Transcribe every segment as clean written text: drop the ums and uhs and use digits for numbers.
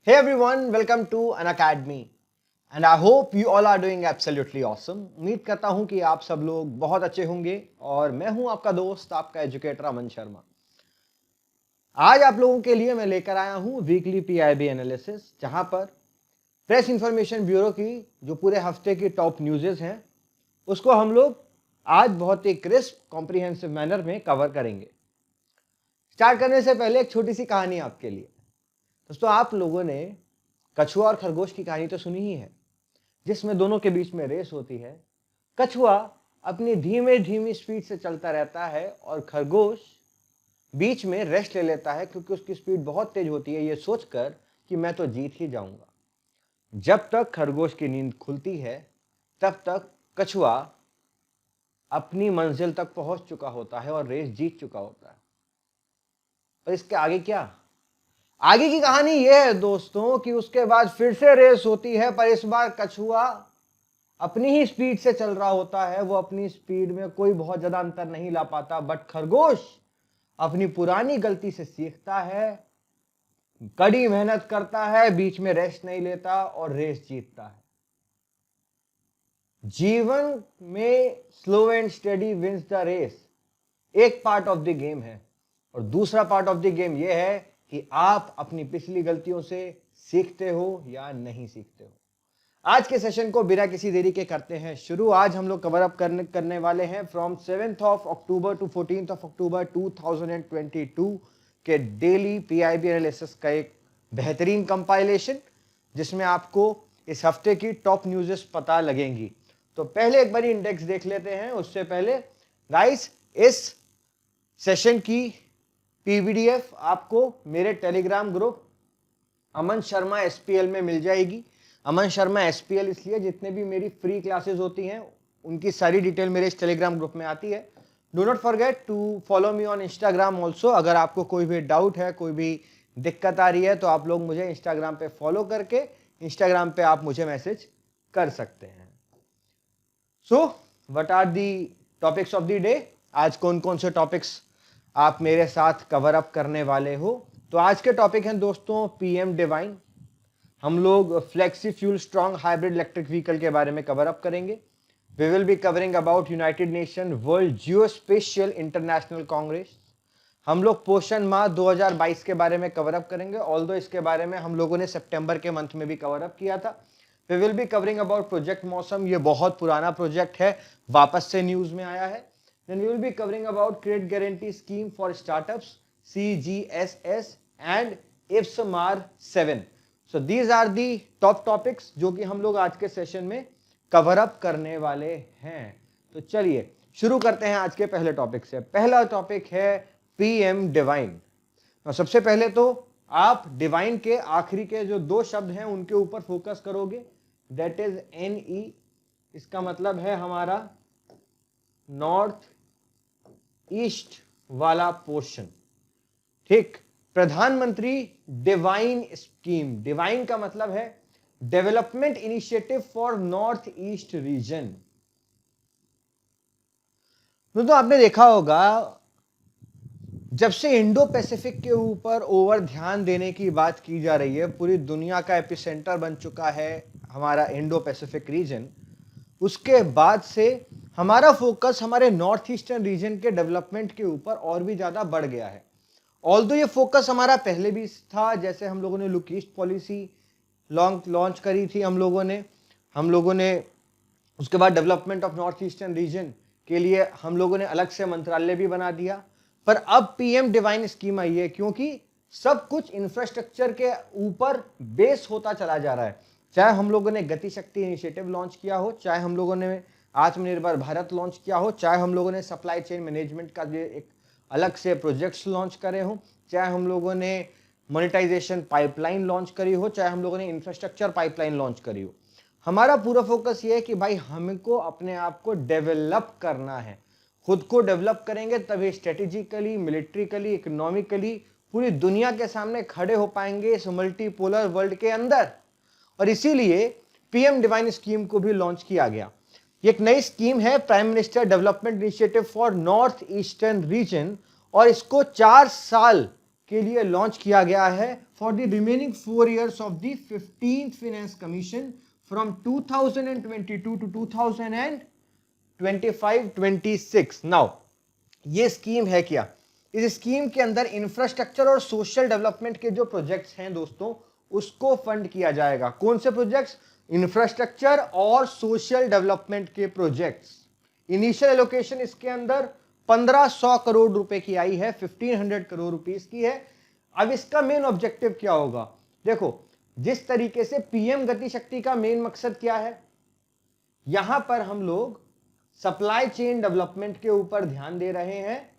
Hey everyone, welcome to an academy and I hope you all are doing absolutely awesome. उम्मीद करता हूं कि आप सब लोग बहुत अच्छे होंगे और मैं हूं आपका दोस्त, आपका एजुकेटर अमन शर्मा। आज आप लोगों के लिए मैं लेकर आया हूं वीकली पीआईबी एनालिसिस, जहां पर प्रेस इंफॉर्मेशन ब्यूरो की जो पूरे हफ्ते की टॉप न्यूज़ेस हैं उसको हम लोग आज बहुत ही क्रिस्प कॉम्प्रिहेंसिव मैनर में कवर करेंगे। स्टार्ट करने से पहले एक छोटी सी कहानी आपके लिए। दोस्तों, आप लोगों ने कछुआ और खरगोश की कहानी तो सुनी ही है, जिसमें दोनों के बीच में रेस होती है। कछुआ अपनी धीमे धीमी स्पीड से चलता रहता है और खरगोश बीच में रेस्ट ले लेता है, क्योंकि उसकी स्पीड बहुत तेज होती है, ये सोचकर कि मैं तो जीत ही जाऊंगा। जब तक खरगोश की नींद खुलती है तब तक कछुआ अपनी मंजिल तक पहुंच चुका होता है और रेस जीत चुका होता है। और इसके आगे क्या? आगे की कहानी यह है दोस्तों कि उसके बाद फिर से रेस होती है, पर इस बार कछुआ अपनी ही स्पीड से चल रहा होता है। वो अपनी स्पीड में कोई बहुत ज्यादा अंतर नहीं ला पाता, बट खरगोश अपनी पुरानी गलती से सीखता है, कड़ी मेहनत करता है, बीच में रेस्ट नहीं लेता और रेस जीतता है। जीवन में slow and steady wins the race एक पार्ट ऑफ द गेम है, और दूसरा पार्ट ऑफ द गेम यह है कि आप अपनी पिछली गलतियों से सीखते हो या नहीं सीखते हो। आज के सेशन को बिना किसी देरी के करते हैं शुरू। आज हम लोग कवर अप करने वाले हैं from 7th of October to 14th of October 2022 के डेली पीआईबी एनालिसिस का एक बेहतरीन कंपाइलेशन, जिसमें आपको इस हफ्ते की टॉप न्यूज़ेस पता लगेंगी। तो पहले एक बार इंडेक्स देख लेते हैं। उससे पहले गाइस, इस सेशन की पीवीडीएफ आपको मेरे टेलीग्राम ग्रुप अमन शर्मा एसपीएल में मिल जाएगी। अमन शर्मा एसपीएल इसलिए, जितने भी मेरी फ्री क्लासेस होती हैं उनकी सारी डिटेल मेरे इस टेलीग्राम ग्रुप में आती है। Do not forget to follow me on Instagram also. अगर आपको कोई भी डाउट है, कोई भी दिक्कत आ रही है, तो आप लोग मुझे इंस्टाग्राम पे फॉलो करके इंस्टाग्राम पे आप मुझे मैसेज कर सकते हैं। So what are the topics of the day? आज कौन कौन से टॉपिक्स आप मेरे साथ कवर अप करने वाले हो? तो आज के टॉपिक हैं दोस्तों पीएम डिवाइन। हम लोग flexi fuel strong hybrid electric vehicle के बारे में कवर अप करेंगे। We will be covering about United Nation World Geospatial International Congress. हम लोग पोषण माह 2022 के बारे में कवर अप करेंगे, ऑल्दो इसके बारे में हम लोगों ने सितंबर के मंथ में भी कवर अप किया था। We will be covering about project Mausam. ये बहुत पुराना प्रोजेक्ट है, वापस से न्यूज में आया है। Then we will be covering about Credit Guarantee Scheme for Startups, CGSS and IFSMAR 7. So these are the top topics जो कि हम लोग आज के सेशन में कवर अप करने वाले हैं। तो चलिए शुरू करते हैं आज के पहले टॉपिक से। पहला टॉपिक है पीएम डिवाइन। सबसे पहले तो आप डिवाइन के आखिरी के जो दो शब्द हैं उनके ऊपर फोकस करोगे, दैट इज NE। इसका मतलब है हमारा नॉर्थ ईस्ट वाला पोर्शन। ठीक, प्रधानमंत्री डिवाइन स्कीम। डिवाइन का मतलब है development initiative for north east region. तो आपने देखा होगा, जब से इंडो पैसिफिक के ऊपर ओवर ध्यान देने की बात की जा रही है, पूरी दुनिया का एपिसेंटर बन चुका है हमारा इंडो पैसिफिक रीजन, उसके बाद से हमारा फोकस हमारे नॉर्थ ईस्टर्न रीजन के डेवलपमेंट के ऊपर और भी ज्यादा बढ़ गया है। ऑल्दो ये फोकस हमारा पहले भी था, जैसे हम लोगों ने लुक ईस्ट पॉलिसी लॉन्च करी थी हम लोगों ने उसके बाद development of north eastern reason के लिए हम लोगों ने अलग से मंत्रालय भी बना दिया। पर अब पीएम डिवाइन स्कीम आई है, क्योंकि सब कुछ इंफ्रास्ट्रक्चर के ऊपर बेस होता चला जा रहा है। चाहे हम लोगों ने गति शक्ति इनिशिएटिव लॉन्च किया हो, चाहे हम लोगों ने आत्मनिर्भर भारत लॉन्च किया हो, चाहे हम लोगों ने सप्लाई चेन मैनेजमेंट का एक अलग से प्रोजेक्ट्स लॉन्च करे हो, चाहे हम लोगों ने मोनेटाइजेशन पाइपलाइन लॉन्च करी हो, चाहे हम लोगों ने इंफ्रास्ट्रक्चर पाइपलाइन लॉन्च करी हो, हमारा पूरा फोकस ये है कि भाई हमको अपने आप को डेवलप करना है। खुद को डेवलप करेंगे तभी स्ट्रेटेजिकली, मिलिट्रिकली, इकोनॉमिकली पूरी दुनिया के सामने खड़े हो पाएंगे इस मल्टीपोलर वर्ल्ड के अंदर। और इसीलिए पीएम डिवाइन स्कीम को भी लॉन्च किया गया। ये एक नई स्कीम है, prime minister development initiative for north eastern reason, और इसको 4 साल के लिए लॉन्च किया गया है for the remaining 4 years of the 15th finance commission from 2022 to 2025-26। Now ये स्कीम है क्या? इस स्कीम के अंदर इंफ्रास्ट्रक्चर और सोशल डेवलपमेंट के जो प्रोजेक्ट्स हैं दोस्तों, उसको फंड किया जाएगा। कौन से प्रोजेक्ट्स? इंफ्रास्ट्रक्चर और सोशल डेवलपमेंट के प्रोजेक्ट्स। इनिशियल एलोकेशन इसके अंदर 1500 करोड़ रुपए की आई है, 1500 करोड़ रुपीस की है। अब इसका मेन ऑब्जेक्टिव क्या होगा? देखो, जिस तरीके से पीएम गति शक्ति का मेन मकसद क्या है, यहां पर हम लोग सप्लाई चेन डेवलपमेंट के ऊपर ध्यान दे रहे हैं,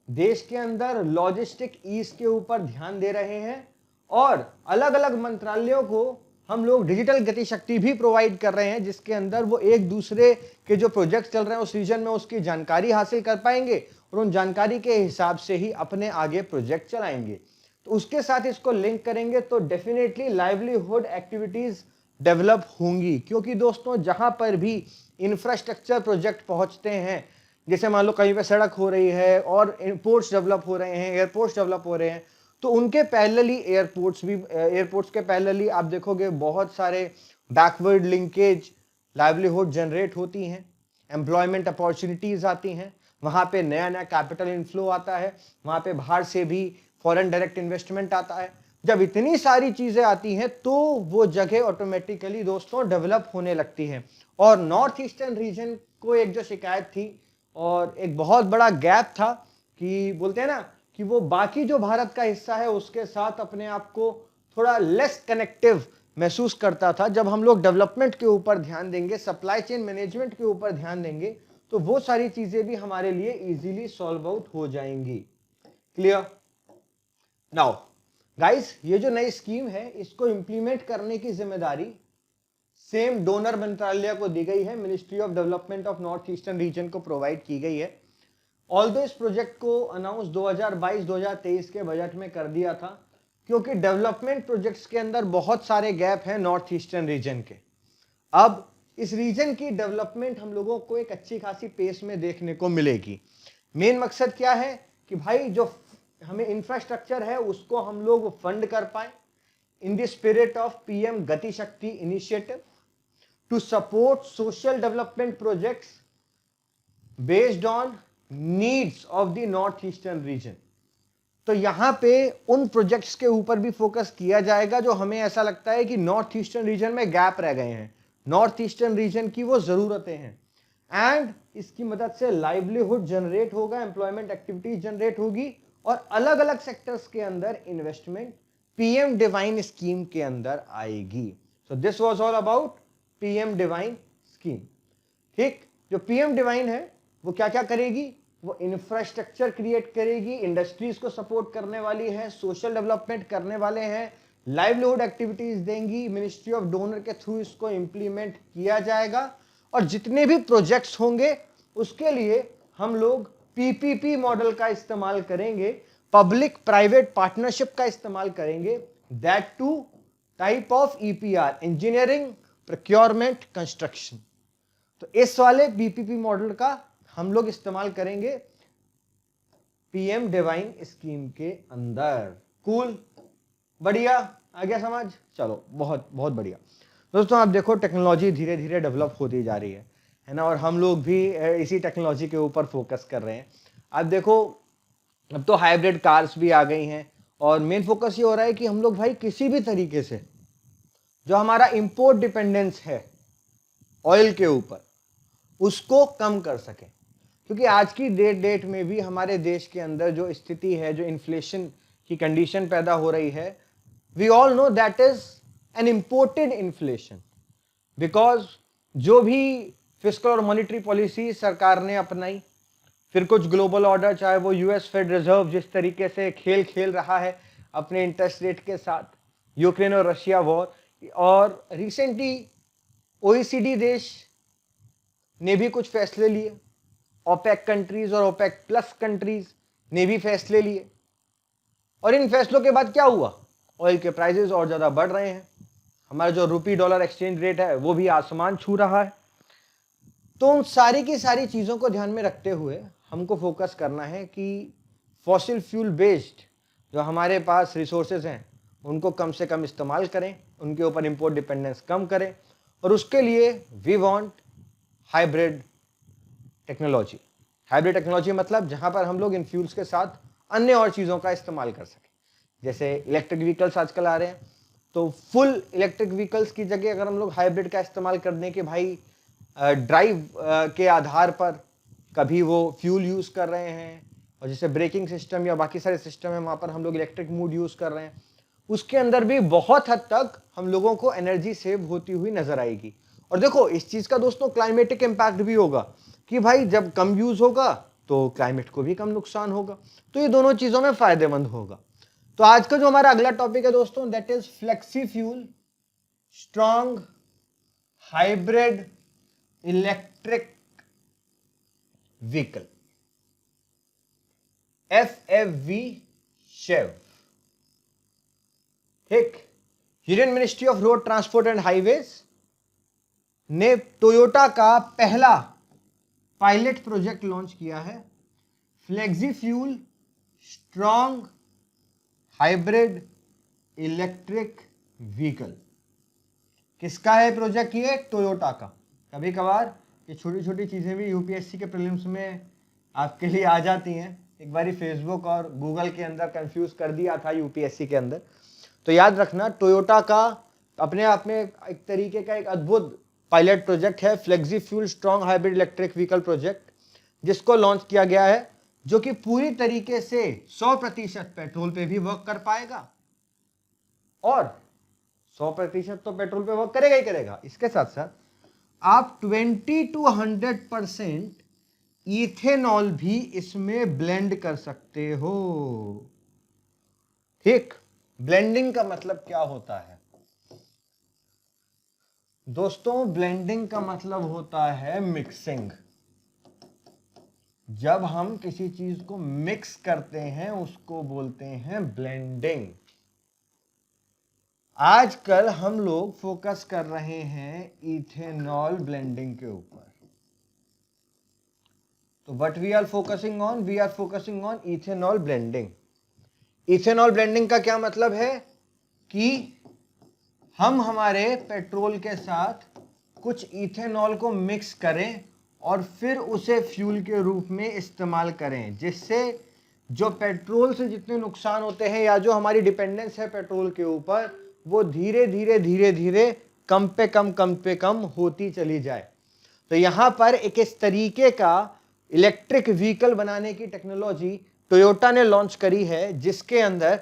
देश के अंदर लॉजिस्टिक ईज के ऊपर ध्यान दे रहे हैं, और अलग अलग मंत्रालयों को हम लोग डिजिटल गति शक्ति भी प्रोवाइड कर रहे हैं, जिसके अंदर वो एक दूसरे के जो प्रोजेक्ट्स चल रहे हैं उस रीजन में उसकी जानकारी हासिल कर पाएंगे और उन जानकारी के हिसाब से ही अपने आगे प्रोजेक्ट चलाएंगे। तो उसके साथ इसको लिंक करेंगे तो डेफिनेटली लाइवलीहुड एक्टिविटीज डेवलप होंगी, क्योंकि दोस्तों जहां पर भी इंफ्रास्ट्रक्चर प्रोजेक्ट पहुंचते हैं, जैसे मान लो कहीं पे सड़क हो रही है और एयरपोर्ट्स डेवलप हो रहे हैं, एयरपोर्ट्स डेवलप हो रहे हैं, तो उनके पैरेलली एयरपोर्ट्स के पैरेलली आप देखोगे बहुत सारे बैकवर्ड लिंकेज लाइवलीहुड जनरेट होती हैं, एम्प्लॉयमेंट अपॉर्चुनिटीज आती हैं, वहां पे नया नया कैपिटल इनफ्लो आता है, वहां पे बाहर से भी फॉरेन डायरेक्ट इन्वेस्टमेंट आता है। जब इतनी सारी चीजें आती हैं तो वो जगह ऑटोमेटिकली दोस्तों डेवलप होने लगती है। और नॉर्थ ईस्टर्न रीजन को एक जो शिकायत थी और एक बहुत बड़ा गैप था कि बोलते हैं ना कि वो बाकी जो भारत का हिस्सा है उसके साथ अपने आप को थोड़ा लेस कनेक्टिव महसूस करता था। जब हम लोग डेवलपमेंट के ऊपर ध्यान देंगे, सप्लाई चेन मैनेजमेंट के ऊपर ध्यान देंगे, तो वो सारी चीजें भी हमारे लिए इजीली सॉल्व आउट हो जाएंगी। क्लियर? नाउ गाइस, ये जो नई स्कीम है इसको इंप्लीमेंट करने की जिम्मेदारी सेम डोनर मंत्रालय को दी गई है, ministry of development of north eastern reason को प्रोवाइड की गई है। ऑल्दो इस प्रोजेक्ट को अनाउंस 2022-2023 के बजट में कर दिया था, क्योंकि डेवलपमेंट प्रोजेक्ट्स के अंदर बहुत सारे गैप हैं नॉर्थ ईस्टर्न रीजन के। अब इस रीजन की डेवलपमेंट हम लोगों को एक अच्छी खासी पेस में देखने को मिलेगी। मेन मकसद क्या है कि भाई जो हमें इंफ्रास्ट्रक्चर है उसको हम लोग फंड कर पाए in the spirit of PM Gati Shakti initiative to support social development projects based on needs of the north eastern region. तो यहां पे उन प्रोजेक्ट्स के ऊपर भी फोकस किया जाएगा जो हमें ऐसा लगता है कि नॉर्थ ईस्टर्न रीजन में गैप रह गए हैं, नॉर्थ ईस्टर्न रीजन की वो जरूरतें हैं, एंड इसकी मदद से लाइवलीहुड जनरेट होगा, एम्प्लॉयमेंट एक्टिविटीज जनरेट होगी और अलग अलग सेक्टर्स के अंदर इन्वेस्टमेंट पीएम डिवाइन स्कीम के अंदर आएगी। So this was all about PM divine scheme. ठीक, जो पीएम डिवाइन है वो क्या क्या करेगी? वो इंफ्रास्ट्रक्चर क्रिएट करेगी, इंडस्ट्रीज को सपोर्ट करने वाली है, सोशल डेवलपमेंट करने वाले हैं, लाइवलीहुड एक्टिविटीज देंगी, मिनिस्ट्री ऑफ डोनर के थ्रू इसको इंप्लीमेंट किया जाएगा और जितने भी प्रोजेक्ट्स होंगे उसके लिए हम लोग पीपीपी मॉडल का इस्तेमाल करेंगे, पब्लिक प्राइवेट पार्टनरशिप का इस्तेमाल करेंगे, that two type of EPR, engineering procurement construction. तो इस वाले पीपीपी मॉडल का हम लोग इस्तेमाल करेंगे पीएम डिवाइन स्कीम के अंदर। कूल, बढ़िया, आ गया समझ? चलो, बहुत बहुत बढ़िया। दोस्तों आप देखो टेक्नोलॉजी धीरे धीरे डेवलप होती जा रही है ना, और हम लोग भी इसी टेक्नोलॉजी के ऊपर फोकस कर रहे हैं। आप देखो अब तो हाइब्रिड कार्स भी आ गई हैं और मेन फोकस ये हो रहा है कि हम लोग भाई किसी भी तरीके से जो हमारा इंपोर्ट डिपेंडेंस है ऑयल के ऊपर उसको कम कर सकें, क्योंकि आज की डेट में भी हमारे देश के अंदर जो स्थिति है, जो इन्फ्लेशन की कंडीशन पैदा हो रही है, we all know that is an imported inflation, because जो भी फिस्कल और मॉनेटरी पॉलिसी सरकार ने अपनाई, फिर कुछ ग्लोबल ऑर्डर, चाहे वो यूएस फेड रिजर्व जिस तरीके से खेल खेल रहा है अपने इंटरेस्ट रेट के साथ, यूक्रेन और रशिया वॉर, और रिसेंटली ओईसीडी देश ने भी कुछ फैसले लिए, ओपेक कंट्रीज और ओपेक प्लस कंट्रीज ने भी फैसले लिए, और इन फैसलों के बाद क्या हुआ? ऑयल के प्राइसेस और ज्यादा बढ़ रहे हैं, हमारा जो रुपी डॉलर एक्सचेंज रेट है वो भी आसमान छू रहा है। तो उन सारी की सारी चीजों को ध्यान में रखते हुए हमको फोकस करना है कि फॉसिल फ्यूल बेस्ड जो हमारे पास रिसोर्सेज हैं उनको कम से कम इस्तेमाल करें, उनके ऊपर इंपोर्ट डिपेंडेंस कम करें, और उसके लिए we want hybrid technology. Hybrid technology मतलब जहां पर हम लोग इन फ्यूल्स के साथ अन्य और चीज़ों का इस्तेमाल कर सकें। जैसे इलेक्ट्रिक व्हीकल्स आजकल आ रहे हैं, तो फुल इलेक्ट्रिक व्हीकल्स की जगह अगर हम लोग हाइब्रिड का इस्तेमाल कर दें कि भाई ड्राइव के आधार पर कभी वो फ्यूल यूज़ कर रहे हैं, और जैसे ब्रेकिंग सिस्टम या बाकी सारे सिस्टम है वहाँ पर हम लोग इलेक्ट्रिक मोड यूज़ कर रहे हैं, उसके अंदर भी बहुत हद तक हम लोगों को एनर्जी सेव होती हुई नजर आएगी। और देखो इस चीज़ का दोस्तों क्लाइमेटिक इम्पैक्ट भी होगा कि भाई जब कम यूज़ होगा तो क्लाइमेट को भी कम नुकसान होगा, तो ये दोनों चीज़ों में फायदेमंद होगा। तो आज का जो हमारा अगला टॉपिक है दोस्तों, that is flexi fuel strong hybrid electric vehicle, FFV शेव। ठीक, union ministry of road transport and highways ने टोयोटा का पहला पायलट प्रोजेक्ट लॉन्च किया है, flexi fuel strong hybrid electric vehicle. किसका है प्रोजेक्ट? ये टोयोटा का। कभी कभार ये छोटी छोटी चीजें भी यूपीएससी के प्रीलिम्स में आपके लिए आ जाती हैं। एक बारी फेसबुक और गूगल के अंदर कंफ्यूज कर दिया था यूपीएससी के अंदर, तो याद रखना टोयोटा का अपने आप में एक तरीके का एक अद्भुत पायलट प्रोजेक्ट है, flexi fuel strong hybrid electric vehicle project, जिसको लॉन्च किया गया है, जो कि पूरी तरीके से 100% पेट्रोल पे भी वर्क कर पाएगा, और 100% तो पेट्रोल पे वर्क करेगा ही करेगा, इसके साथ साथ आप 20 to 100% इथेनॉल भी इसमें ब्लेंड कर सकते हो। ठीक, ब्लेंडिंग का मतलब क्या होता है दोस्तों? ब्लेंडिंग का मतलब होता है मिक्सिंग। जब हम किसी चीज को मिक्स करते हैं उसको बोलते हैं ब्लेंडिंग। आजकल हम लोग फोकस कर रहे हैं इथेनॉल ब्लेंडिंग के ऊपर। तो what we are focusing on? We are focusing on ethanol blending. Ethanol blending का क्या मतलब है कि हम हमारे पेट्रोल के साथ कुछ इथेनॉल को मिक्स करें और फिर उसे फ्यूल के रूप में इस्तेमाल करें, जिससे जो पेट्रोल से जितने नुकसान होते हैं या जो हमारी डिपेंडेंस है पेट्रोल के ऊपर, वो धीरे धीरे धीरे धीरे कम पे कम होती चली जाए। तो यहां पर एक इस तरीके का इलेक्ट्रिक व्हीकल बनाने की टेक्नोलॉजी टोयोटा ने लॉन्च करी है, जिसके अंदर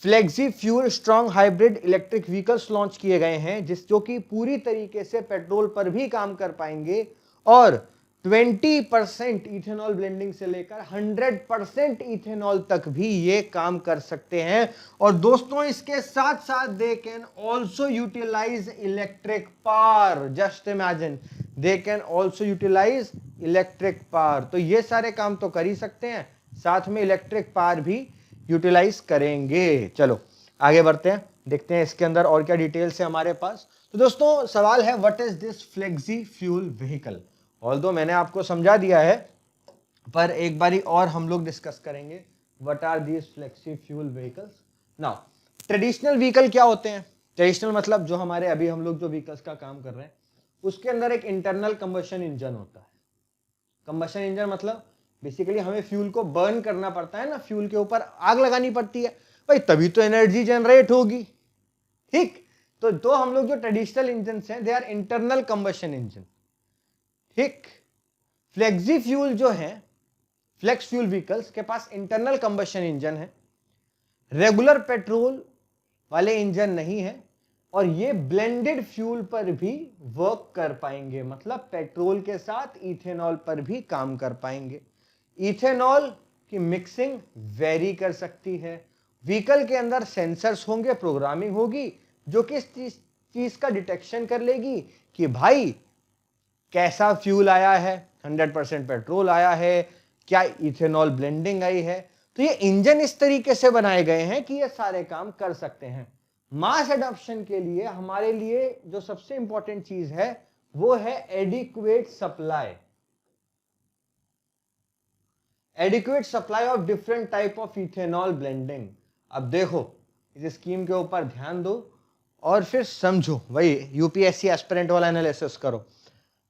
flexi fuel strong hybrid electric vehicles launch किए गए हैं, जो कि पूरी तरीके से पेट्रोल पर भी काम कर पाएंगे, और 20% इथेनॉल ब्लेंडिंग से लेकर 100% इथेनॉल तक भी ये काम कर सकते हैं। और दोस्तों इसके साथ साथ they can also utilise electric power. Just imagine, they can also utilise electric power. तो ये सारे काम तो कर ही सकते हैं, साथ में इलेक्ट्रिक पावर भी यूटिलाइज करेंगे। चलो आगे बढ़ते हैं, देखते हैं इसके अंदर और क्या डिटेल्स है हमारे पास। तो दोस्तों सवाल है, what is this flexi fuel vehicle? Although मैंने आपको समझा दिया है, पर एक बारी और हम लोग डिस्कस करेंगे, what are these flexi fuel vehicles. Now traditional vehicle क्या होते हैं? ट्रेडिशनल मतलब जो हमारे अभी हम लोग जो व्हीकल्स का काम कर रहे हैं, उसके अंदर एक इंटरनल कंबशन इंजन होता है। कंबशन इंजन मतलब बेसिकली हमें फ्यूल को बर्न करना पड़ता है ना, फ्यूल के ऊपर आग लगानी पड़ती है भाई, तभी तो एनर्जी जनरेट होगी। ठीक, तो हम लोग जो ट्रेडिशनल इंजन हैं, they are internal combustion engine. ठीक, फ्लेक्सी फ्यूल जो है, फ्लेक्स फ्यूल व्हीकल्स के पास इंटरनल कंबशन इंजन है, रेगुलर पेट्रोल वाले इंजन नहीं है, और ये ब्लेंडेड फ्यूल पर भी वर्क कर पाएंगे, मतलब पेट्रोल के साथ इथेनॉल पर भी काम कर पाएंगे। इथेनॉल की मिक्सिंग वेरी कर सकती है। व्हीकल के अंदर सेंसर्स होंगे, प्रोग्रामिंग होगी, जो कि इस चीज का डिटेक्शन कर लेगी कि भाई कैसा फ्यूल आया है, 100% पेट्रोल आया है, क्या इथेनॉल ब्लेंडिंग आई है। तो ये इंजन इस तरीके से बनाए गए हैं कि ये सारे काम कर सकते हैं। मास एडॉप्शन के लिए हमारे लिए जो सबसे इंपॉर्टेंट चीज है वो है adequate supply. Adequate supply of different type of ethanol blending. अब देखो इस स्कीम के ऊपर ध्यान दो और फिर समझो, वही यूपीएससी एस्पिरेंट वाला एनालिसिस करो।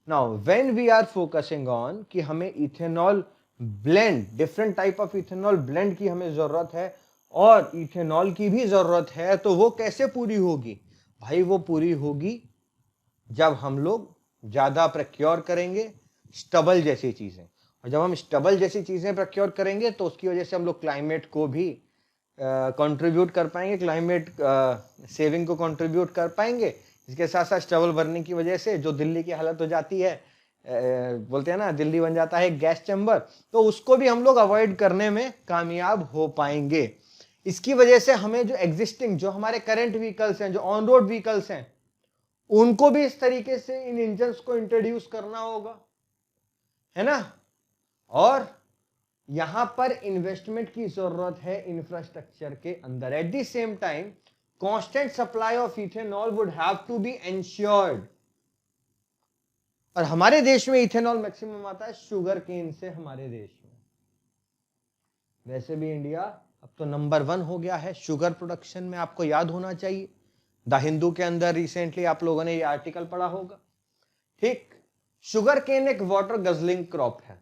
Now when we are focusing on कि हमें ethanol blend, different type of ethanol blend की हमें जरूरत है और इथेनॉल की भी जरूरत है, तो वो कैसे पूरी होगी भाई? वो पूरी होगी जब हम लोग ज्यादा प्रोक्योर करेंगे स्टबल जैसी चीजें, और जब हम स्टबल जैसी चीजें प्रोक्योर करेंगे तो उसकी वजह से हम लोग क्लाइमेट को भी कंट्रीब्यूट कर पाएंगे, क्लाइमेट सेविंग को कंट्रीब्यूट कर पाएंगे। इसके साथ साथ स्टबल बनने की वजह से जो दिल्ली की हालत हो जाती है, बोलते हैं ना दिल्ली बन जाता है गैस चैम्बर, तो उसको भी हम लोग अवॉइड करने में कामयाब हो पाएंगे। इसकी वजह से हमें जो एग्जिस्टिंग, जो हमारे करंट व्हीकल्स हैं, जो ऑन रोड व्हीकल्स हैं, उनको भी इस तरीके से इन इंजन्स को इंट्रोड्यूस करना होगा, है ना। और यहां पर इन्वेस्टमेंट की जरूरत है इंफ्रास्ट्रक्चर के अंदर। At the same time constant supply of ethanol would have to be ensured. और हमारे देश में इथेनॉल मैक्सिमम आता है शुगर केन से, हमारे देश में। वैसे भी इंडिया अब तो नंबर 1 हो गया है शुगर प्रोडक्शन में, आपको याद होना चाहिए। द हिंदू के अंदर रिसेंटली आप लोगों ने ये आर्टिकल पढ़ा होगा। ठीक, शुगर केन एक वाटर गजलिंग क्रॉप है,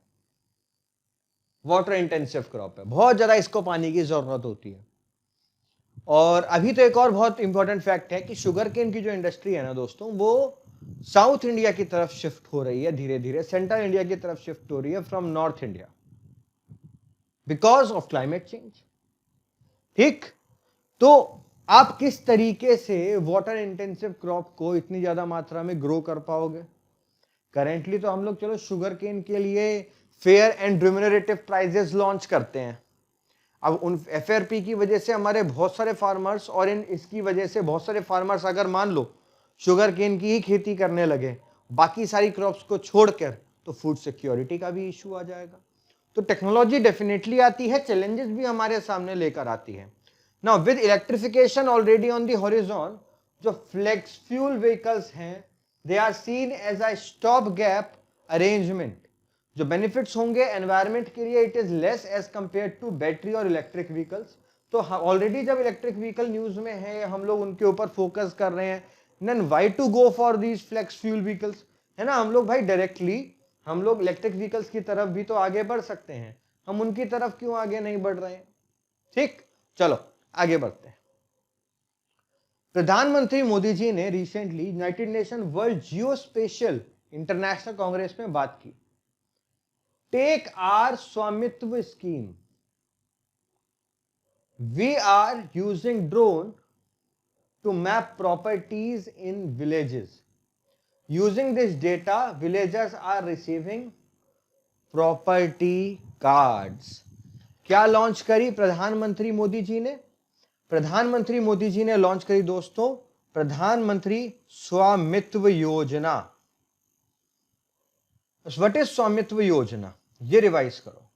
वाटर इंटेंसिव क्रॉप है, बहुत ज्यादा इसको पानी की जरूरत होती है। और अभी तो एक और बहुत इंपॉर्टेंट फैक्ट है कि शुगर केन की जो इंडस्ट्री है ना दोस्तों, वो साउथ इंडिया की तरफ शिफ्ट हो रही है धीरे धीरे, सेंट्रल इंडिया की तरफ शिफ्ट हो रही है from north India, because of climate change. ठीक, तो आप किस तरीके से वाटर इंटेंसिव क्रॉप को इतनी ज्यादा मात्रा में ग्रो कर पाओगे? करेंटली तो हम लोग चलो शुगर केन के लिए fair and remunerative prices launch करते हैं। अब उन एफआरपी की वजह से हमारे बहुत सारे फार्मर्स, और इन इसकी वजह से बहुत सारे फार्मर्स अगर मान लो शुगर केन की ही खेती करने लगे बाकी सारी क्रॉप्स को छोड़कर, तो फूड सिक्योरिटी का भी इशू आ जाएगा। तो टेक्नोलॉजी डेफिनेटली आती है, चैलेंजेस भी हमारे सामने लेकर आती है। Now with electrification already on the horizon, जो फ्लेक्स फ्यूल व्हीकल्स हैं they are seen as a stop gap arrangement. जो बेनिफिट्स होंगे एनवायरमेंट के लिए, it is less as compare to battery और इलेक्ट्रिक व्हीकल्स। तो ऑलरेडी जब इलेक्ट्रिक व्हीकल न्यूज में है, हम लोग उनके ऊपर फोकस कर रहे हैं, then why to go for these flex fuel vehicles, है ना। हम लोग भाई डायरेक्टली हम लोग इलेक्ट्रिक व्हीकल्स की तरफ भी तो आगे बढ़ सकते हैं, हम उनकी तरफ क्यों आगे नहीं बढ़ रहे हैं? ठीक, चलो आगे बढ़ते हैं। प्रधानमंत्री मोदी जी ने recently United Nation World Geospatial International Congress में बात की। Take our Svamitva scheme, we are using drone to map properties in villages. Using this data, villagers are receiving property cards. क्या लॉन्च करी प्रधानमंत्री मोदी जी ने? प्रधानमंत्री मोदी जी ने लॉन्च करी दोस्तों प्रधानमंत्री स्वामित्व योजना। व्हाट इज स्वामित्व योजना? ये रिवाइज करो।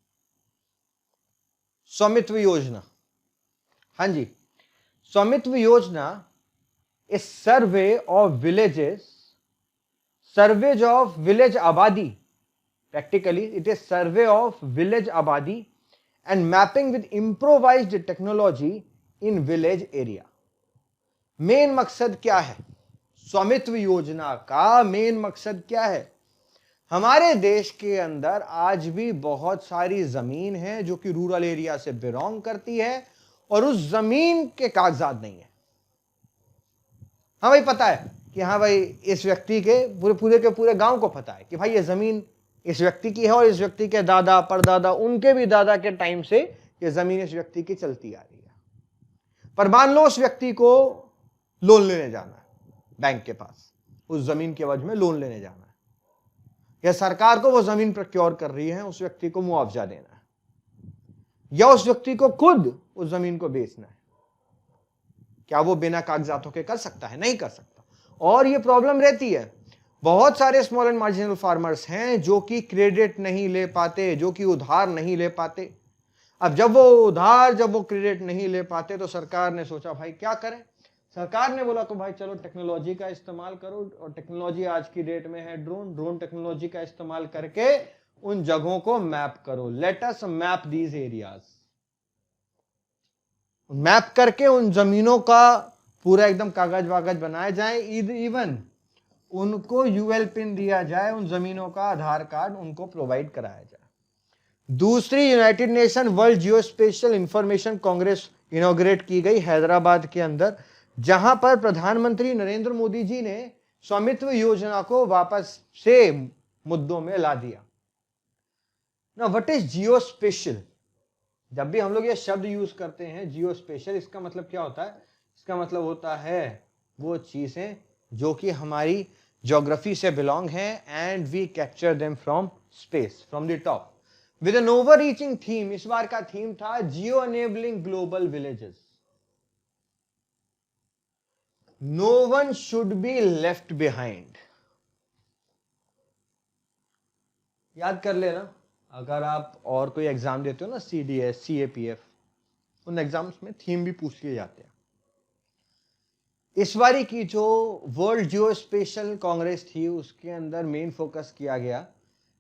स्वामित्व योजना, हाँ जी, स्वामित्व योजना is survey of villages, surveys of village abadi. Practically, it is survey of village abadi and mapping with improvised technology in village area. Main मकसद क्या है स्वामित्व योजना का? मेन मकसद क्या है? हमारे देश के अंदर आज भी बहुत सारी जमीन है जो कि रूरल एरिया से बिलोंग करती है और उस जमीन के कागजात नहीं है। हाँ भाई, पता है कि हाँ भाई इस व्यक्ति के पूरे गांव को पता है कि भाई ये जमीन इस व्यक्ति की है और इस व्यक्ति के दादा परदादा उनके भी दादा के टाइम से ये जमीन इस व्यक्ति की चलती आ रही है। पर मान लो उस व्यक्ति को लोन लेने जाना है बैंक के पास, उस जमीन के एवज में लोन लेने जाना है, या सरकार को वो जमीन प्रोक्योर कर रही है, उस व्यक्ति को मुआवजा देना है, या उस व्यक्ति को खुद उस जमीन को बेचना है। क्या वो बिना कागजातों के कर सकता है? नहीं कर सकता। और ये प्रॉब्लम रहती है, बहुत सारे स्मॉल एंड मार्जिनल फार्मर्स हैं जो कि क्रेडिट नहीं ले पाते, जो कि उधार नहीं ले पाते। अब जब वो क्रेडिट नहीं ले पाते तो सरकार ने सोचा भाई क्या करें। सरकार ने बोला तो भाई चलो टेक्नोलॉजी का इस्तेमाल करो, और टेक्नोलॉजी आज की डेट में है ड्रोन टेक्नोलॉजी का इस्तेमाल करके उन जगहों को मैप करो। Let us map these areas. Map करके उन जमीनों का पूरा एकदम कागज वागज बनाए जाए, इवन उनको यूएल पिन दिया जाए, उन जमीनों का आधार कार्ड उनको प्रोवाइड कराया जाए। दूसरी, United Nation World geospatial information Congress inaugurate की गई हैदराबाद के अंदर, जहां पर प्रधानमंत्री नरेंद्र मोदी जी ने स्वामित्व योजना को वापस से मुद्दों में ला दिया। ना व्हाट इज जियोस्पेशियल? जब भी हम लोग ये शब्द यूज करते हैं जियोस्पेशियल, इसका मतलब क्या होता है? इसका मतलब होता है वो चीजें जो कि हमारी ज्योग्राफी से बिलोंग हैं and we capture them from space, from the top, with an overreaching theme. इस बार का थीम था geo enabling global villages. No one should be left behind. याद कर लेना, अगर आप और कोई एग्जाम देते हो ना, CDS, CAPF, उन एग्जाम्स में थीम भी पूछ लिए जाते हैं। इस बारी की जो वर्ल्ड जियोस्पेशियल कांग्रेस थी, उसके अंदर मेन फोकस किया गया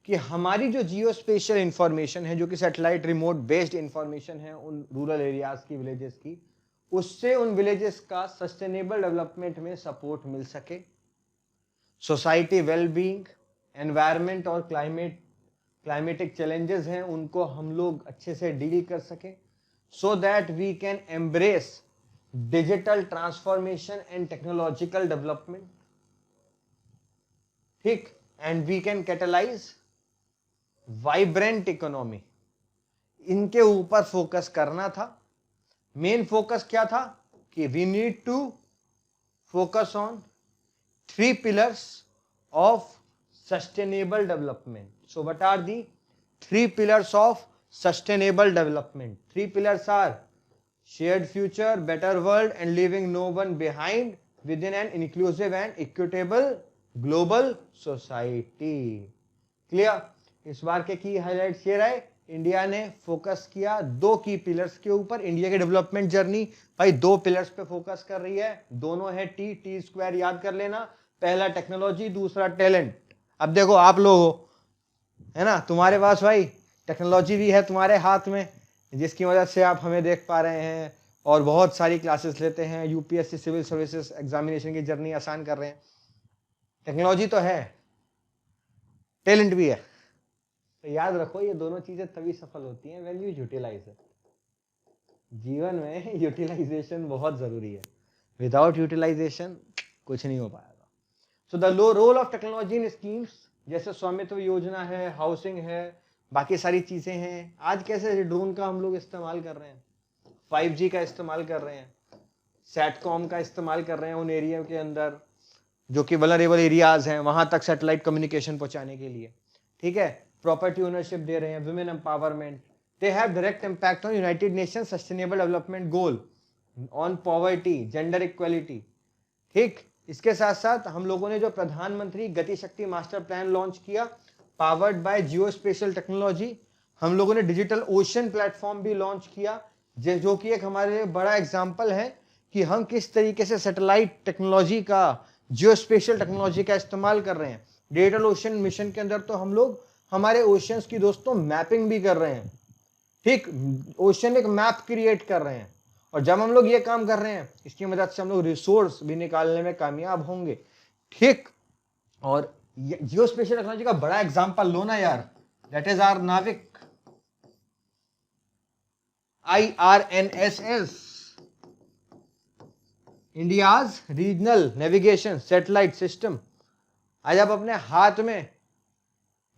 कि हमारी जो जियोस्पेशियल इंफॉर्मेशन है, जो कि सैटेलाइट रिमोट बेस्ड इंफॉर्मेशन है उन रूरल एरियाज की, विलेजेस की, उससे उन विलेजेस का सस्टेनेबल डेवलपमेंट में सपोर्ट मिल सके, सोसाइटी वेलबींग, एनवायरमेंट और क्लाइमेटिक चैलेंजेस हैं उनको हम लोग अच्छे से डील कर सके, so that we can embrace digital transformation and technological development, ठीक, and we can catalyse vibrant economy. इनके ऊपर फोकस करना था। मेन फोकस क्या था कि we need to focus on 3 pillars of sustainable development. So what are the 3 pillars of sustainable development? 3 pillars are shared future, better world and leaving no one behind within an inclusive and equitable global society. Clear? इस बार के की highlights ये रहे, India ने focus किया 2 की pillars के ऊपर। इंडिया की डेवलपमेंट जर्नी भाई 2 पिलर्स पे फोकस कर रही है, दोनों है T², याद कर लेना। पहला टेक्नोलॉजी, दूसरा टैलेंट। अब देखो आप लोग हो, है ना, तुम्हारे पास भाई टेक्नोलॉजी भी है तुम्हारे हाथ में, जिसकी वजह से आप हमें देख पा रहे हैं और बहुत सारी क्लासेस लेते हैं, UPSC सिविल सर्विसेज एग्जामिनेशन की जर्नी आसान कर रहे हैं। टेक्नोलॉजी तो है, टैलेंट भी है, तो याद रखो ये दोनों चीजें तभी सफल होती हैं व्हेन यू यूटिलाइज इट। जीवन में यूटिलाइजेशन बहुत जरूरी है, विदाउट यूटिलाइजेशन कुछ नहीं हो पाएगा। So the role of technology in schemes, जैसे स्वामित्व योजना है, हाउसिंग है, बाकी सारी चीजें हैं। आज कैसे ड्रोन का हम लोग इस्तेमाल कर रहे हैं, 5G का इस्तेमाल कर रहे हैं, सैटकॉम का इस्तेमाल कर रहे हैं उन एरिया के अंदर जो कि वल्नरेबल एरियाज हैं, वहां तक सैटेलाइट कम्युनिकेशन पहुंचाने के लिए, ठीक है। प्रॉपर्टी ओनरशिप दे रहे हैं, women empowerment, they have direct impact on United nation sustainable development goal on poverty, gender equality, ठीक। इसके साथ साथ हम लोगों ने जो प्रधानमंत्री गति शक्ति मास्टर प्लान लॉन्च किया, पावर्ड बाय जियोस्पेशियल टेक्नोलॉजी, हम लोगों ने डिजिटल ओशन प्लेटफॉर्म भी लॉन्च किया, जो कि एक हमारे लिए बड़ा एग्जाम्पल है कि हम किस तरीके से सैटेलाइट टेक्नोलॉजी का, जियोस्पेशियल टेक्नोलॉजी का इस्तेमाल कर रहे हैं। डिजिटल ओशन मिशन के अंदर तो हम लोग हमारे ओशियंस की दोस्तों मैपिंग भी कर रहे हैं, ठीक, ओशन एक मैप क्रिएट कर रहे हैं। और जब हम लोग ये काम कर रहे हैं, इसकी मदद से हम लोग रिसोर्स भी निकालने में कामयाब होंगे, ठीक। और जियोस्पेशियल टेक्नोलॉजी का बड़ा एग्जांपल लो ना यार, दैट इज आवर नाविक, IRNSS, India's regional navigation satellite system. आज आप अपने हाथ में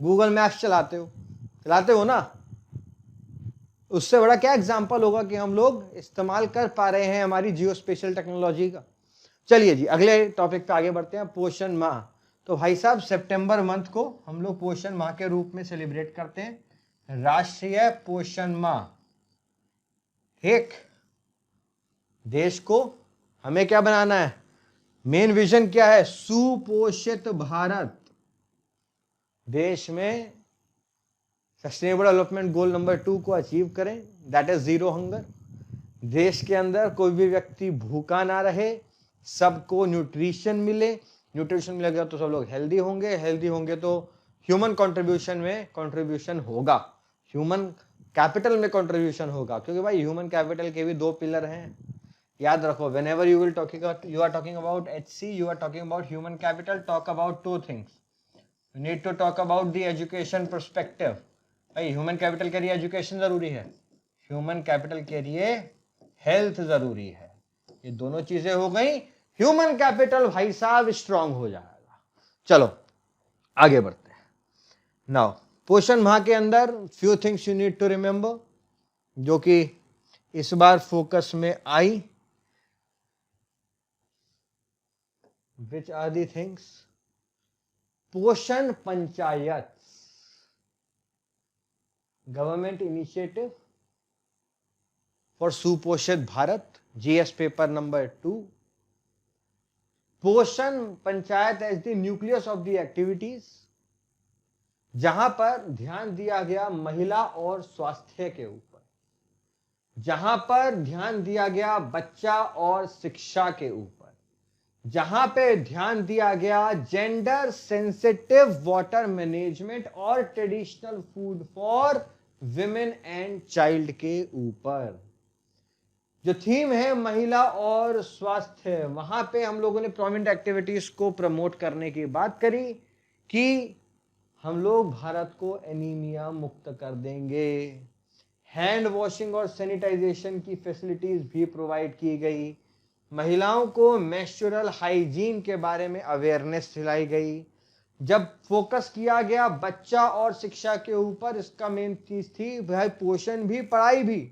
गूगल मैप्स चलाते हो ना, उससे बड़ा क्या एग्जाम्पल होगा कि हम लोग इस्तेमाल कर पा रहे हैं हमारी जियोस्पेशियल टेक्नोलॉजी का। चलिए जी अगले टॉपिक पे आगे बढ़ते हैं, पोषण माह। तो भाई साहब सितंबर मंथ को हम लोग पोषण माह के रूप में सेलिब्रेट करते हैं, राष्ट्रीय पोषण माह, ठीक। देश को हमें क्या बनाना है, मेन विजन क्या है, सुपोषित भारत। देश में सस्टेनेबल डेवलपमेंट गोल नंबर 2 को अचीव करें, दैट इज 0 हंगर। देश के अंदर कोई भी व्यक्ति भूखा ना रहे, सबको न्यूट्रिशन मिले, न्यूट्रिशन मिलेगा तो सब लोग हेल्दी होंगे, हेल्दी होंगे तो ह्यूमन कंट्रीब्यूशन में कंट्रीब्यूशन होगा, ह्यूमन कैपिटल में कंट्रीब्यूशन होगा, क्योंकि भाई ह्यूमन कैपिटल के भी 2 पिलर हैं, याद रखो। whenever you are talking about HC, you are talking about human capital, talk about 2 things. You need to talk about the education perspective. भाई ह्यूमन कैपिटल के लिए एजुकेशन जरूरी है, ह्यूमन कैपिटल के लिए हेल्थ जरूरी है। ये दोनों चीजें हो गई, ह्यूमन कैपिटल भाई साहब स्ट्रांग हो जाएगा। चलो आगे बढ़ते हैं। नाउ पोषण माह के अंदर few things you need to remember, जो कि इस बार फोकस में आई। Which are the things? पोषण पंचायत, गवर्नमेंट इनिशिएटिव फॉर सुपोषित Bharat, GS paper number 2। Poshan panchayat as the nucleus of the activities, जहां पर ध्यान दिया गया महिला और स्वास्थ्य के ऊपर, जहां पर ध्यान दिया गया बच्चा और शिक्षा के ऊपर, जहां पे ध्यान दिया गया जेंडर सेंसिटिव वाटर मैनेजमेंट और traditional food for women and child के ऊपर। जो थीम है महिला और स्वास्थ्य, वहां पे हम लोगों ने प्रोविडेंट एक्टिविटीज को प्रमोट करने की बात करी कि हम लोग भारत को एनीमिया मुक्त कर देंगे। हैंड वॉशिंग और सैनिटाइजेशन की फैसिलिटीज भी प्रोवाइड की गई। महिलाओं को मेंस्ट्रुअल हाइजीन के बारे में अवेयरनेस दिलाई गई। जब फोकस किया गया बच्चा और शिक्षा के ऊपर, इसका मेन चीज थी भाई पोषण भी पढ़ाई भी।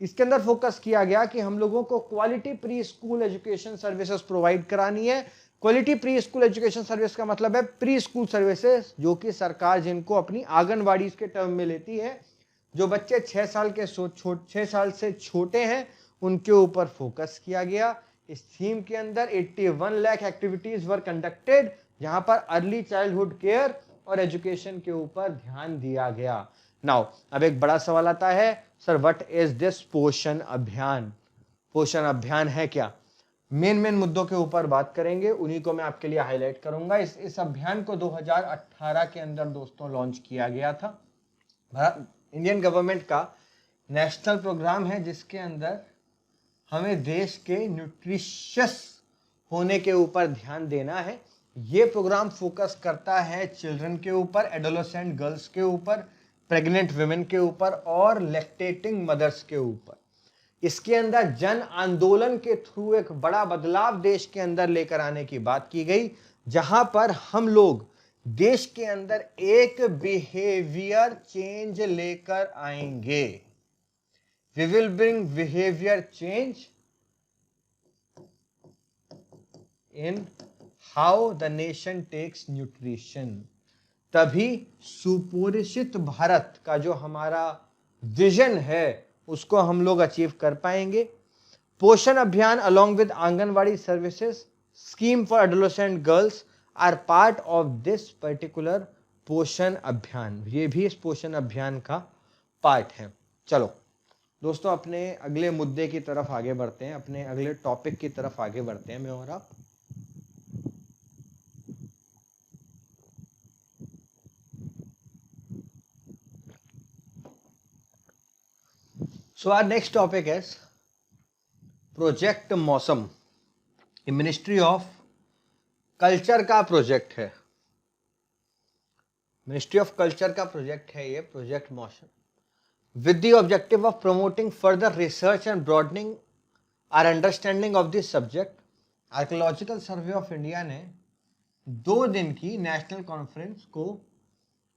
इसके अंदर फोकस किया गया कि हम लोगों को quality pre school education services provide करानी है। Quality pre school education service का मतलब है प्री स्कूल सर्विसेज, जो कि सरकार जिनको अपनी आंगनवाड़ी के टर्म में लेती है। जो बच्चे 6 साल से छोटे हैं उनके ऊपर फोकस किया गया। इस थीम के अंदर 81 लाख एक्टिविटीज वर कंडक्टेड, जहां पर अर्ली चाइल्डहुड केयर और एजुकेशन के ऊपर ध्यान दिया गया। नाउ अब एक बड़ा सवाल आता है, सर व्हाट इज दिस पोषण अभियान? पोषण अभियान है क्या? मेन मुद्दों के ऊपर बात करेंगे, उन्हीं को मैं आपके लिए हाईलाइट करूंगा। इस अभियान को 2018 के अंदर दोस्तों लॉन्च किया गया था। इंडियन गवर्नमेंट का नेशनल प्रोग्राम है, जिसके अंदर हमें देश के न्यूट्रिशियस होने के ऊपर ध्यान देना है। ये प्रोग्राम फोकस करता है चिल्ड्रन के ऊपर, एडोलेसेंट गर्ल्स के ऊपर, प्रेग्नेंट वुमेन के ऊपर और लैक्टेटिंग मदर्स के ऊपर। इसके अंदर जन आंदोलन के थ्रू एक बड़ा बदलाव देश के अंदर लेकर आने की बात की गई, जहां पर हम लोग देश के अंदर एक बिहेवियर चेंज लेकर आएंगे। We will bring behaviour change in how the nation takes nutrition. तभी सुपोषित भारत का जो हमारा विजन है उसको हम लोग अचीव कर पाएंगे। Poshan Abhiyan along with anganwadi services scheme for adolescent girls are part of this particular Poshan Abhiyan. ये भी इस पोषण अभियान का पार्ट है। चलो दोस्तों अपने अगले मुद्दे की तरफ आगे बढ़ते हैं, अपने अगले टॉपिक की तरफ आगे बढ़ते हैं मैं और आप। So our next topic is project Mausam. ये मिनिस्ट्री ऑफ कल्चर का प्रोजेक्ट है, मिनिस्ट्री ऑफ कल्चर का प्रोजेक्ट है ये प्रोजेक्ट मौसम, with the objective of promoting further research and broadening our understanding of this subject। Archaeological survey of India ने 2 दिन की नेशनल कॉन्फ्रेंस को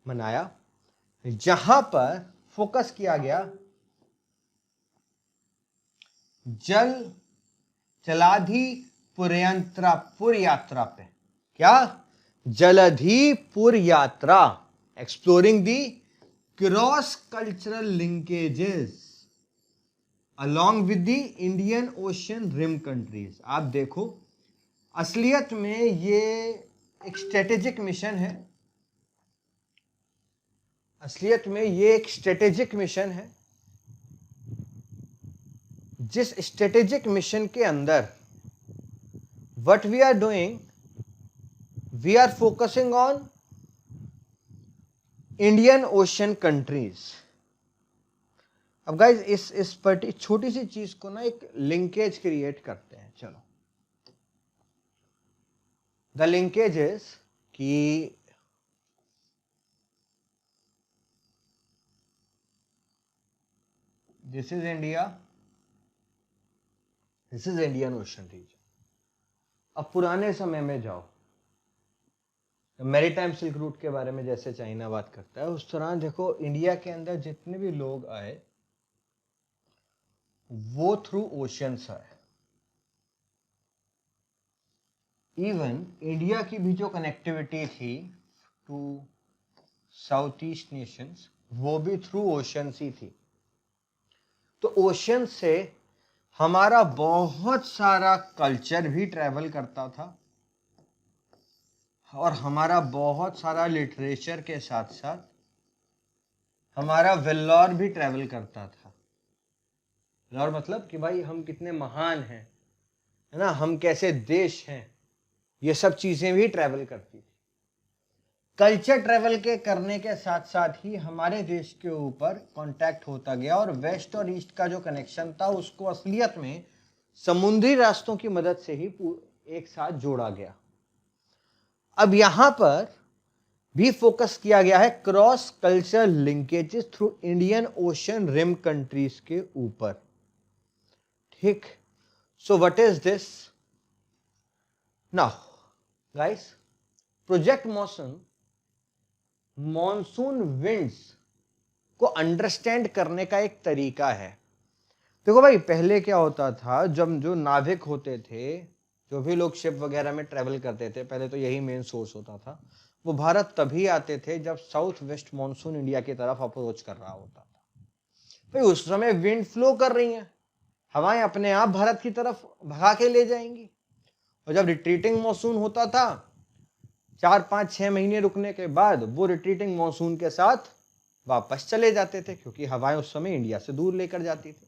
मनाया, जहां पर फोकस किया गया जलाधि पुर यात्रा पे। क्या? Jaladhipur Yatra, exploring the cross cultural linkages along with the Indian Ocean rim countries. आप देखो असलियत में ये एक स्ट्रेटेजिक मिशन है, असलियत में ये एक स्ट्रेटेजिक मिशन है, जिस स्ट्रेटेजिक मिशन के अंदर what we are doing, we are focusing on Indian Ocean countries. अब गाइज इस छोटी सी चीज को ना एक लिंकेज क्रिएट करते हैं। चलो, द लिंकेज इज कि this is India, this is Indian Ocean region. अब पुराने समय में जाओ, मैरीटाइम सिल्क रूट के बारे में जैसे चाइना बात करता है, उस तरह देखो इंडिया के अंदर जितने भी लोग आए वो थ्रू ओशियंस आए। इवन इंडिया की भी जो कनेक्टिविटी थी टू साउथ ईस्ट नेशंस, वो भी थ्रू ओशियंस ही थी। तो ओशियन से हमारा बहुत सारा कल्चर भी ट्रैवल करता था और हमारा बहुत सारा लिटरेचर के साथ साथ हमारा वेल्लोर भी ट्रैवल करता था। वेल्लोर मतलब कि भाई हम कितने महान हैं, है ना, हम कैसे देश हैं, ये सब चीजें भी ट्रैवल करती थी। कल्चर ट्रैवल के करने के साथ साथ ही हमारे देश के ऊपर कांटेक्ट होता गया और वेस्ट और ईस्ट का जो कनेक्शन था उसको असलियत में समुद्री रास्तों की मदद से ही एक साथ जोड़ा गया। अब यहां पर भी फोकस किया गया है cross culture linkages through Indian Ocean rim countries के ऊपर। ठीक, so what is this now guys? Project monsoon winds को अंडरस्टैंड करने का एक तरीका है। देखो भाई, पहले क्या होता था, जब जो नाविक होते थे, जो भी लोग शिप वगैरह में ट्रेवल करते थे, पहले तो यही मेन सोर्स होता था, वो भारत तभी आते थे जब साउथ वेस्ट मॉनसून इंडिया की तरफ अप्रोच कर रहा होता था। भाई उस समय विंड फ्लो कर रही हैं, हवाएं अपने आप भारत की तरफ भगा के ले जाएंगी। और जब रिट्रीटिंग मॉनसून होता था, 4-5-6 महीने रुकने के बाद वो रिट्रीटिंग मॉनसून के साथ वापस चले जाते थे, क्योंकि हवाएं उस समय इंडिया से दूर लेकर जाती थी।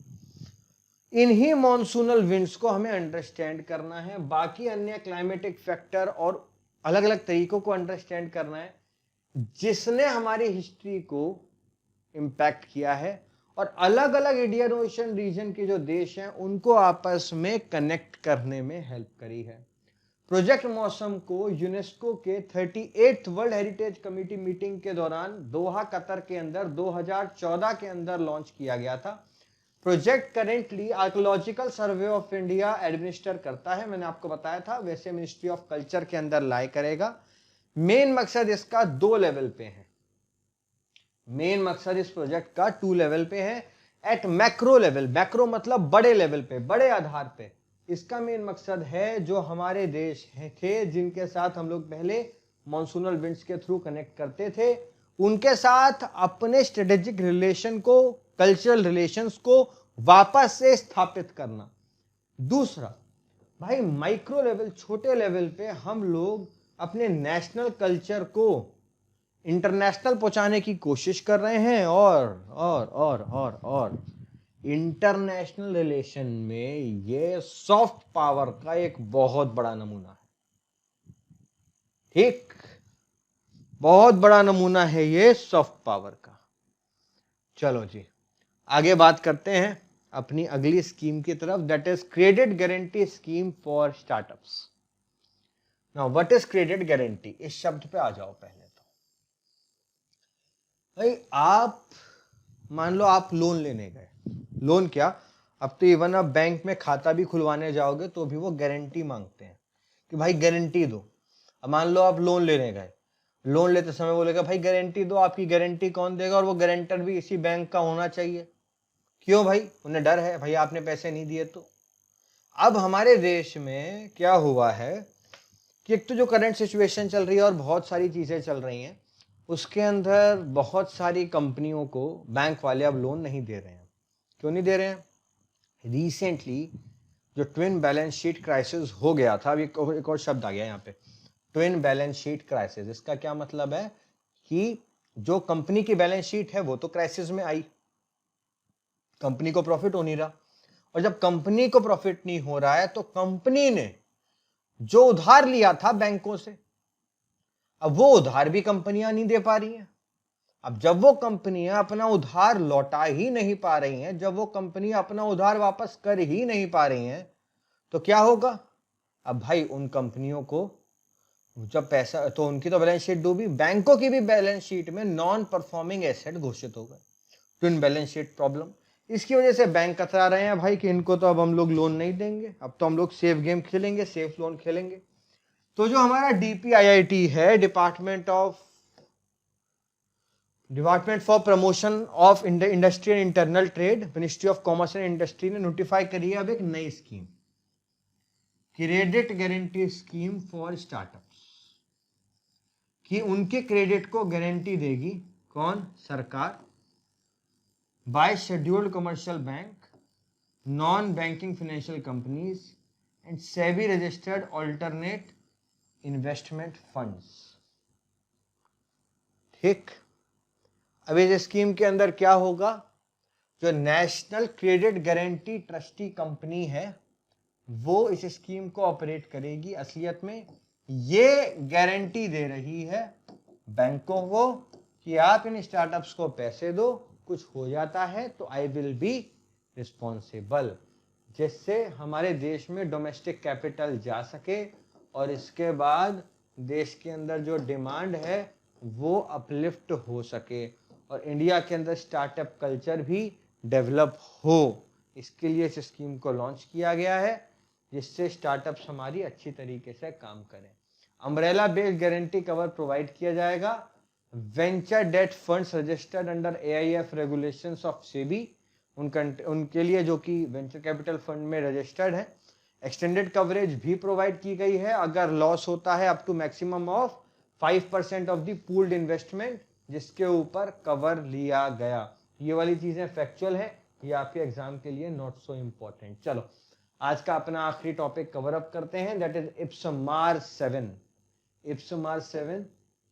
इन्हीं मॉनसूनल विंड्स को हमें अंडरस्टैंड करना है, बाकी अन्य क्लाइमेटिक फैक्टर और अलग अलग तरीकों को अंडरस्टैंड करना है जिसने हमारी हिस्ट्री को इंपैक्ट किया है, और अलग अलग इंडियन ओशन रीजन के जो देश हैं उनको आपस में कनेक्ट करने में हेल्प करी है। प्रोजेक्ट मौसम को यूनेस्को के 38th world heritage committee meeting के दौरान दोहा कतर के अंदर 2014 के अंदर लॉन्च किया गया था। Project currently archaeological survey of India administer करता है, मैंने आपको बताया था, वैसे मिनिस्ट्री ऑफ कल्चर के अंदर लाई करेगा। मेन मकसद इसका 2 लेवल पे है। मेन मकसद इस प्रोजेक्ट का 2 लेवल पे है। एट मैक्रो लेवल, मैक्रो मतलब बड़े लेवल पे, बड़े आधार पे, इसका मेन मकसद है जो हमारे देश थे जिनके साथ हम लोग पहले मॉनसूनल विंड्स के थ्रू कनेक्ट करते थे, उनके साथ अपने स्ट्रेटेजिक रिलेशन को, कल्चरल रिलेशंस को वापस से स्थापित करना। दूसरा, भाई माइक्रो लेवल, छोटे लेवल पे हम लोग अपने नेशनल कल्चर को इंटरनेशनल पहुंचाने की कोशिश कर रहे हैं, और इंटरनेशनल रिलेशन में ये सॉफ्ट पावर का एक बहुत बड़ा नमूना है। ठीक, बहुत बड़ा नमूना है ये सॉफ्ट पावर का। चलो जी, आगे बात करते हैं अपनी अगली स्कीम की तरफ, that is credit guarantee scheme for startups. Now what is credit guarantee? इस शब्द पे आ जाओ पहले तो। भाई आप मान लो आप लोन लेने गए, लोन क्या, अब तो इवन आप बैंक में खाता भी खुलवाने जाओगे तो भी वो गारंटी मांगते हैं कि भाई गारंटी दो। अब मान लो आप लोन लेने गए, लोन लेते समय बोलेगा भाई गारंटी दो, आपकी गारंटी कौन देगा, और वो गारंटर भी इसी बैंक का होना चाहिए। क्यों भाई? उन्हें डर है भाई आपने पैसे नहीं दिए तो। अब हमारे देश में क्या हुआ है कि एक तो जो करंट सिचुएशन चल रही है और बहुत सारी चीजें चल रही हैं, उसके अंदर बहुत सारी कंपनियों को बैंक वाले अब लोन नहीं दे रहे हैं। क्यों नहीं दे रहे हैं? रिसेंटली जो ट्विन बैलेंस शीट क्राइसिस हो गया था, अब एक और शब्द आ गया यहाँ पे, ट्विन बैलेंस शीट क्राइसिस। इसका क्या मतलब है कि जो कंपनी की बैलेंस शीट है वो तो क्राइसिस में आई, कंपनी को प्रॉफिट हो नहीं रहा, और जब कंपनी को प्रॉफिट नहीं हो रहा है तो कंपनी ने जो उधार लिया था बैंकों से, अब वो उधार भी कंपनियां नहीं दे पा रही हैं। अब जब वो कंपनियां अपना उधार लौटा ही नहीं पा रही हैं, जब वो कंपनियां अपना उधार वापस कर ही नहीं पा रही हैं, तो क्या होगा? अब भाई उन कंपनियों को जब पैसा, तो उनकी तो बैलेंस शीट डूबी, बैंकों की भी बैलेंस शीट में नॉन परफॉर्मिंग एसेट घोषित हो गए, ट्विन बैलेंस शीट प्रॉब्लम। इसकी वजह से बैंक कतरा रहे हैं भाई कि इनको तो अब हम लोग लोन नहीं देंगे, अब तो हम लोग सेफ गेम खेलेंगे, सेफ लोन खेलेंगे। तो जो हमारा DPIIT है, department for promotion of industry and internal trade, ministry of commerce and industry ने नोटिफाई करी है अब एक नई scheme, credit guarantee scheme for startups, कि उनके क्रेडिट को गारंटी देगी कौन? सरकार, by scheduled commercial bank, non banking financial companies and SEBI registered alternate investment funds. ठीक, अब इस स्कीम के अंदर क्या होगा? जो national credit guarantee trustee company है वो इस स्कीम को ऑपरेट करेगी। असलियत में ये गारंटी दे रही है बैंकों को कि आप इन स्टार्टअप्स को पैसे दो, कुछ हो जाता है तो आई विल बी रिस्पॉन्सिबल, जिससे हमारे देश में डोमेस्टिक कैपिटल जा सके और इसके बाद देश के अंदर जो डिमांड है वो अपलिफ्ट हो सके और इंडिया के अंदर स्टार्टअप कल्चर भी डेवलप हो। इसके लिए इस स्कीम को लॉन्च किया गया है जिससे स्टार्टअप्स हमारी अच्छी तरीके से काम करें। Umbrella based guarantee cover provide किया जाएगा। Venture debt funds registered under AIF regulations of SEBI, उनके लिए जो कि वेंचर कैपिटल फंड में रजिस्टर्ड है। एक्सटेंडेड कवरेज भी प्रोवाइड की गई है, अगर लॉस होता है up to maximum of 5% of the pooled investment जिसके ऊपर कवर लिया गया। ये वाली चीजें फैक्चुअल है, ये आपके एग्जाम के लिए नॉट सो इंपॉर्टेंट। चलो आज का अपना आखिरी टॉपिक कवर अप करते हैं, दैट इज IPSMAR 7। IPSMAR 7,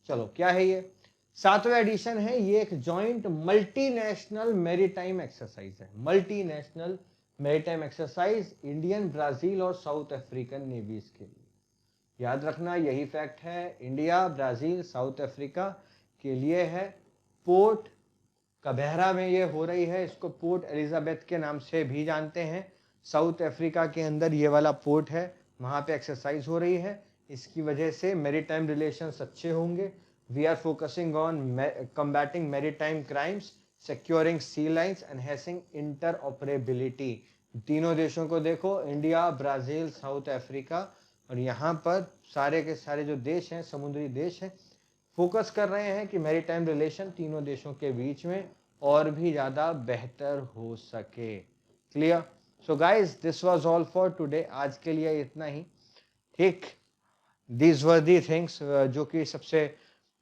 चलो क्या है ये? 7वां एडिशन है। ये एक जॉइंट मल्टीनेशनल मैरीटाइम एक्सरसाइज है, multinational maritime exercise Indian, Brazil और साउथ अफ्रीकन नेवीज के लिए। याद रखना यही फैक्ट है, इंडिया, ब्राजील, साउथ अफ्रीका के लिए है। पोर्ट कबहरा में ये हो रही है, इसको पोर्ट एलिजाबेथ के नाम से भी जानते हैं। साउथ अफ्रीका के अंदर ये वाला पोर्ट है, वहाँ पे एक्सरसाइज हो रही है। इसकी वजह से मैरीटाइम रिलेशंस अच्छे होंगे। We are focusing on combating maritime crimes, securing sea lines, enhancing interoperability. तीनों देशों को देखो, इंडिया, ब्राजील, साउथ अफ्रीका, और यहाँ पर सारे के सारे जो देश हैं, समुद्री देश हैं, फोकस कर रहे हैं कि मैरीटाइम रिलेशन तीनों देशों के बीच में और भी ज़्यादा बेहतर हो सके। Clear? So guys, this was all for today. आज के लिए इतना ही। ठीक, दीज वर दी थिंग्स जो कि सबसे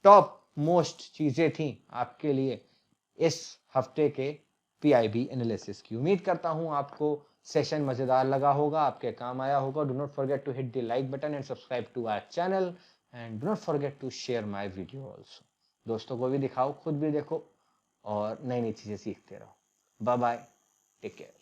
टॉप मोस्ट चीज़ें थी आपके लिए इस हफ्ते के PIB एनालिसिस की। उम्मीद करता हूं आपको सेशन मजेदार लगा होगा, आपके काम आया होगा। Do not forget to hit the like button and subscribe to our channel and do not forget to share my video also. दोस्तों को भी दिखाओ, खुद भी देखो और नई नई चीजें सीखते रहो। Bye bye, take care.